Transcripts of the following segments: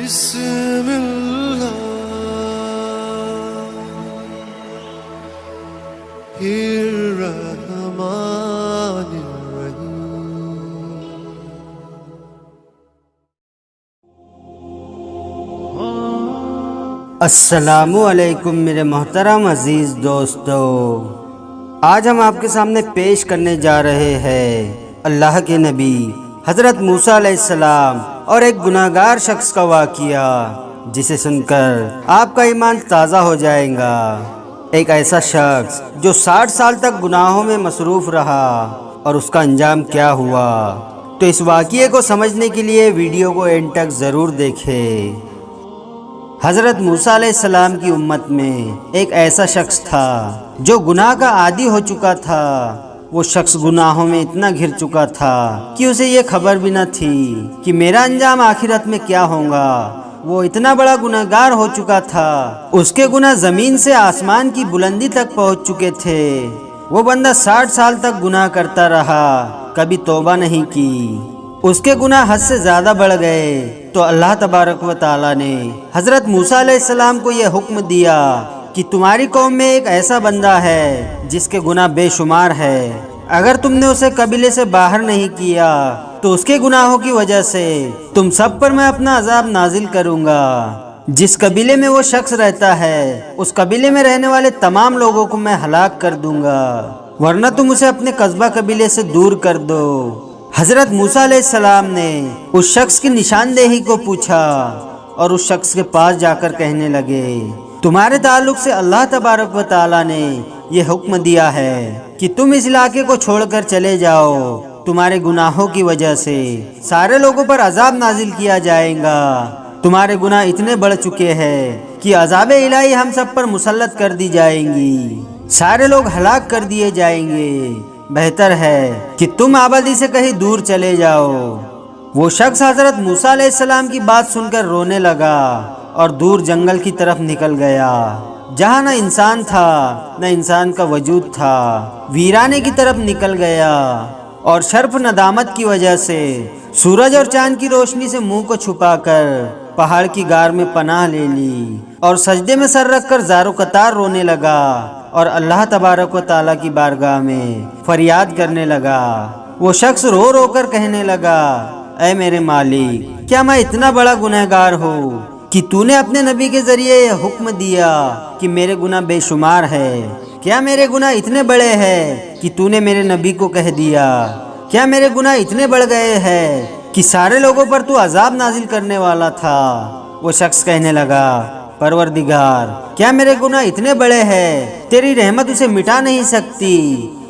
بسم اللہ الرحمن الرحیم۔ السلام علیکم میرے محترم عزیز دوستو، آج ہم آپ کے سامنے پیش کرنے جا رہے ہیں اللہ کے نبی حضرت موسیٰ علیہ السلام اور ایک گناہگار شخص کا واقعہ، جسے سن کر آپ کا ایمان تازہ ہو جائے گا۔ ایک ایسا شخص جو 60 سال تک گناہوں میں مصروف رہا اور اس کا انجام کیا ہوا۔ تو اس واقعے کو سمجھنے کے لیے ویڈیو کو اینڈ تک ضرور دیکھیں۔ حضرت موسیٰ علیہ السلام کی امت میں ایک ایسا شخص تھا جو گناہ کا عادی ہو چکا تھا۔ وہ شخص گناہوں میں اتنا گھر چکا تھا کہ اسے یہ خبر بھی نہ تھی کہ میرا انجام آخرت میں کیا ہوگا۔ وہ اتنا بڑا گناہگار ہو چکا تھا، اس کے گناہ زمین سے آسمان کی بلندی تک پہنچ چکے تھے۔ وہ بندہ 60 سال تک گناہ کرتا رہا، کبھی توبہ نہیں کی۔ اس کے گناہ حد سے زیادہ بڑھ گئے تو اللہ تبارک و تعالی نے حضرت موسیٰ علیہ السلام کو یہ حکم دیا کہ تمہاری قوم میں ایک ایسا بندہ ہے جس کے گناہ بے شمار ہے۔ اگر تم نے اسے قبیلے سے باہر نہیں کیا تو اس کے گناہوں کی وجہ سے تم سب پر میں اپنا عذاب نازل کروں گا۔ جس قبیلے میں وہ شخص رہتا ہے اس قبیلے میں رہنے والے تمام لوگوں کو میں ہلاک کر دوں گا، ورنہ تم اسے اپنے قصبہ قبیلے سے دور کر دو۔ حضرت موسیٰ علیہ السلام نے اس شخص کی نشاندہی کو پوچھا اور اس شخص کے پاس جا کر کہنے لگے، تمہارے تعلق سے اللہ تبارک و تعالی نے یہ حکم دیا ہے کہ تم اس علاقے کو چھوڑ کر چلے جاؤ۔ تمہارے گناہوں کی وجہ سے سارے لوگوں پر عذاب نازل کیا جائے گا۔ تمہارے گناہ اتنے بڑھ چکے ہیں کہ عذاب الہی ہم سب پر مسلط کر دی جائیں گی، سارے لوگ ہلاک کر دیے جائیں گے۔ بہتر ہے کہ تم آبادی سے کہیں دور چلے جاؤ۔ وہ شخص حضرت موسیٰ علیہ السلام کی بات سن کر رونے لگا اور دور جنگل کی طرف نکل گیا، جہاں نہ انسان تھا نہ انسان کا وجود تھا۔ ویرانے کی طرف نکل گیا اور شرف ندامت کی وجہ سے سورج اور چاند کی روشنی سے منہ کو چھپا کر پہاڑ کی غار میں پناہ لے لی اور سجدے میں سر رکھ کر زار و قطار رونے لگا اور اللہ تبارک و تعالیٰ کی بارگاہ میں فریاد کرنے لگا۔ وہ شخص رو رو کر کہنے لگا، اے میرے مالک، کیا میں اتنا بڑا گنہگار ہوں کہ تو نے اپنے نبی کے ذریعے یہ حکم دیا کہ میرے گناہ بے شمار ہے؟ کیا میرے گناہ اتنے بڑے ہیں کہ تو نے میرے نبی کو کہہ دیا؟ کیا میرے گناہ اتنے بڑھ گئے ہیں کہ سارے لوگوں پر تو عذاب نازل کرنے والا تھا؟ وہ شخص کہنے لگا، پروردگار، کیا میرے گناہ اتنے بڑے ہیں تیری رحمت اسے مٹا نہیں سکتی؟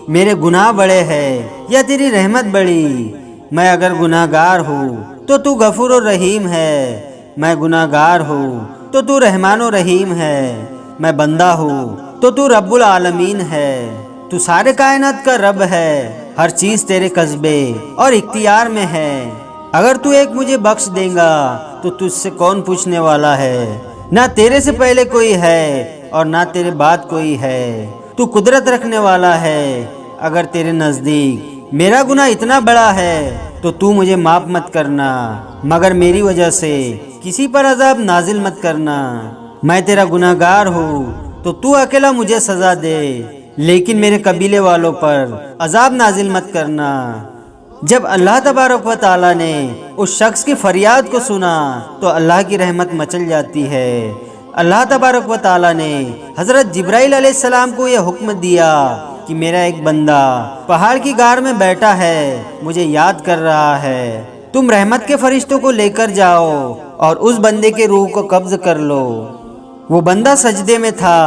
میرے گناہ بڑے ہیں یا تیری رحمت بڑی؟ میں اگر گناہگار ہوں تو تو غفور و رحیم ہے، میں گناہگار ہوں تو تو رحمان و رحیم ہے، میں بندہ ہوں تو تو رب العالمین ہے، تو سارے کائنات کا رب ہے، ہر چیز تیرے قصبے اور اختیار میں ہے۔ اگر تو ایک مجھے بخش دے گا تو تجھ سے کون پوچھنے والا ہے؟ نہ تیرے سے پہلے کوئی ہے اور نہ تیرے بعد کوئی ہے، تو قدرت رکھنے والا ہے۔ اگر تیرے نزدیک میرا گناہ اتنا بڑا ہے تو تو مجھے معاف مت کرنا، مگر میری وجہ سے کسی پر عذاب نازل مت کرنا۔ میں تیرا گناہگار ہوں تو تو اکیلا مجھے سزا دے، لیکن میرے قبیلے والوں پر عذاب نازل مت کرنا۔ جب اللہ تبارک و تعالی نے اس شخص کی فریاد کو سنا تو اللہ کی رحمت مچل جاتی ہے۔ اللہ تبارک و تعالی نے حضرت جبرائیل علیہ السلام کو یہ حکم دیا کہ میرا ایک بندہ پہاڑ کی غار میں بیٹھا ہے، مجھے یاد کر رہا ہے، تم رحمت کے فرشتوں کو لے کر جاؤ اور اس بندے کے روح کو قبض کر لو۔ وہ بندہ سجدے میں تھا،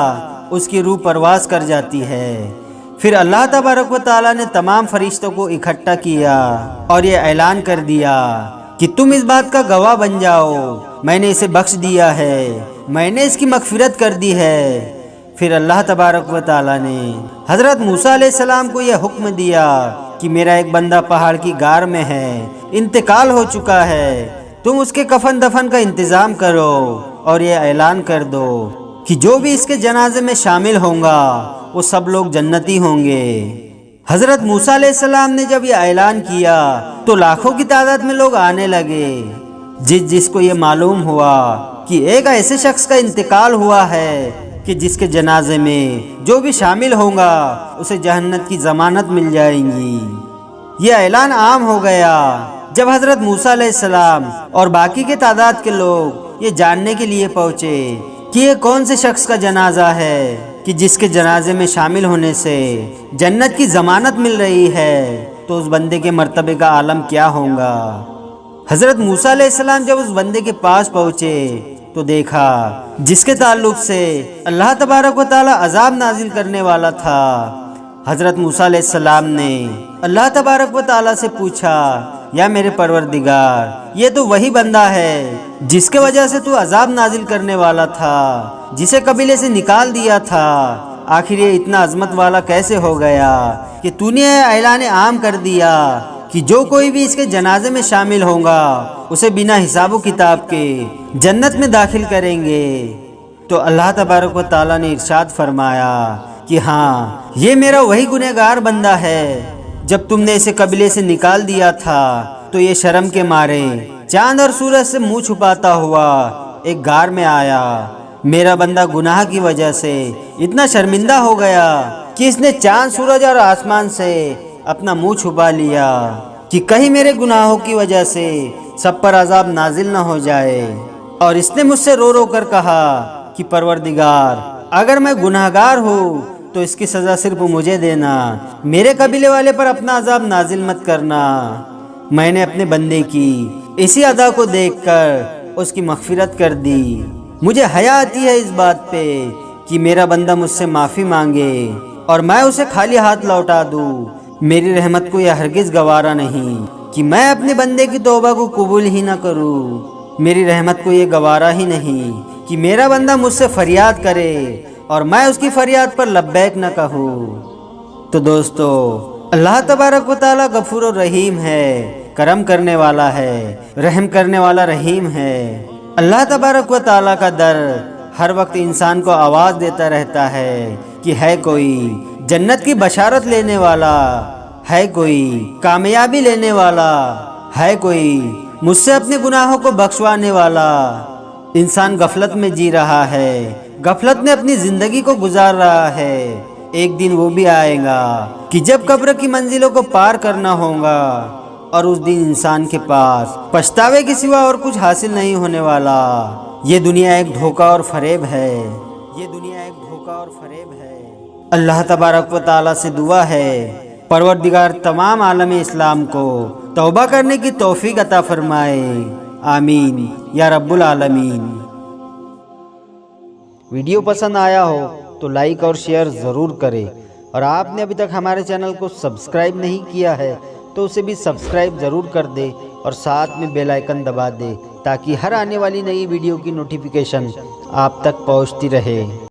اس کی روح پرواز کر جاتی ہے۔ پھر اللہ تبارک و تعالیٰ نے تمام فرشتوں کو اکٹھا کیا اور یہ اعلان کر دیا کہ تم اس بات کا گواہ بن جاؤ، میں نے اسے بخش دیا ہے، میں نے اس کی مغفرت کر دی ہے۔ پھر اللہ تبارک و تعالیٰ نے حضرت موسیٰ علیہ السلام کو یہ حکم دیا کہ میرا ایک بندہ پہاڑ کی غار میں ہے، انتقال ہو چکا ہے، تم اس کے کفن دفن کا انتظام کرو اور یہ اعلان کر دو کہ جو بھی اس کے جنازے میں شامل ہوں گا وہ سب لوگ جنتی ہوں گے۔ حضرت موسیٰ علیہ السلام نے جب یہ اعلان کیا تو لاکھوں کی تعداد میں لوگ آنے لگے۔ جس کو یہ معلوم ہوا کہ ایک ایسے شخص کا انتقال ہوا ہے کہ جس کے جنازے میں جو بھی شامل ہوگا اسے جہنت کی ضمانت مل جائیں گی، یہ اعلان عام ہو گیا۔ جب حضرت موسیٰ علیہ السلام اور باقی کے تعداد کے لوگ یہ جاننے کے لیے پہنچے کہ یہ کون سے شخص کا جنازہ ہے کہ جس کے جنازے میں شامل ہونے سے جنت کی ضمانت مل رہی ہے، تو اس بندے کے مرتبے کا عالم کیا ہوگا۔ حضرت موسیٰ علیہ السلام جب اس بندے کے پاس پہنچے تو دیکھا جس کے تعلق سے اللہ تبارک و تعالی عذاب نازل کرنے والا تھا۔ حضرت موسیٰ علیہ السلام نے اللہ تبارک و تعالی سے پوچھا، یا میرے پروردگار، یہ تو وہی بندہ ہے جس کے وجہ سے تو عذاب نازل کرنے والا تھا، جسے قبیلے سے نکال دیا تھا، آخر یہ اتنا عظمت والا کیسے ہو گیا کہ تو نے اعلان عام کر دیا کہ جو کوئی بھی اس کے جنازے میں شامل ہوگا اسے بنا حساب و کتاب کے جنت میں داخل کریں گے۔ تو اللہ تبارک و تعالیٰ نے ارشاد فرمایا کہ ہاں، یہ میرا وہی گنہگار بندہ ہے۔ جب تم نے اسے قبیلے سے نکال دیا تھا تو یہ شرم کے مارے چاند اور سورج سے منہ چھپاتا ہوا ایک غار میں آیا۔ میرا بندہ گناہ کی وجہ سے اتنا شرمندہ ہو گیا کہ اس نے چاند، سورج اور آسمان سے اپنا منہ چھپا لیا کہ کہیں میرے گناہوں کی وجہ سے سب پر عذاب نازل نہ ہو جائے۔ اور اس نے مجھ سے رو رو کر کہا کہ پروردگار، اگر میں گناہگار ہوں تو اس کی سزا صرف مجھے دینا، میرے قبیلے والے پر اپنا عذاب نازل مت کرنا۔ میں نے اپنے بندے کی اسی ادا کو دیکھ کر اس کی مغفرت کر دی۔ مجھے حیا آتی ہے اس بات پہ کہ میرا بندہ مجھ سے معافی مانگے اور میں اسے خالی ہاتھ لوٹا دوں۔ میری رحمت کو یہ ہرگز گوارا نہیں کہ میں اپنے بندے کی توبہ کو قبول ہی نہ کروں۔ میری رحمت کو یہ گوارا ہی نہیں کہ میرا بندہ مجھ سے فریاد کرے اور میں اس کی فریاد پر لبیک نہ کہوں۔ تو دوستو، اللہ تبارک و تعالیٰ غفور الرحیم ہے، کرم کرنے والا ہے، رحم کرنے والا رحیم ہے۔ اللہ تبارک و تعالیٰ کا در ہر وقت انسان کو آواز دیتا رہتا ہے کہ ہے کوئی جنت کی بشارت لینے والا، ہے کوئی کامیابی لینے والا، ہے کوئی مجھ سے اپنے گناہوں کو بخشوانے والا۔ انسان غفلت میں جی رہا ہے، غفلت میں اپنی زندگی کو گزار رہا ہے۔ ایک دن وہ بھی آئے گا کہ جب قبر کی منزلوں کو پار کرنا ہوگا اور اس دن انسان کے پاس پچھتاوے کے سوا اور کچھ حاصل نہیں ہونے والا۔ یہ دنیا ایک دھوکہ اور فریب ہے، یہ دنیا ایک دھوکہ اور فریب ہے۔ اللہ تبارک و تعالیٰ سے دعا ہے پروردگار تمام عالم اسلام کو توبہ کرنے کی توفیق عطا فرمائے، آمین یا رب العالمین۔ ویڈیو پسند آیا ہو تو لائک اور شیئر ضرور کریں، اور آپ نے ابھی تک ہمارے چینل کو سبسکرائب نہیں کیا ہے تو اسے بھی سبسکرائب ضرور کر دے اور ساتھ میں بیل آئیکن دبا دے تاکہ ہر آنے والی نئی ویڈیو کی نوٹیفیکیشن آپ تک پہنچتی رہے۔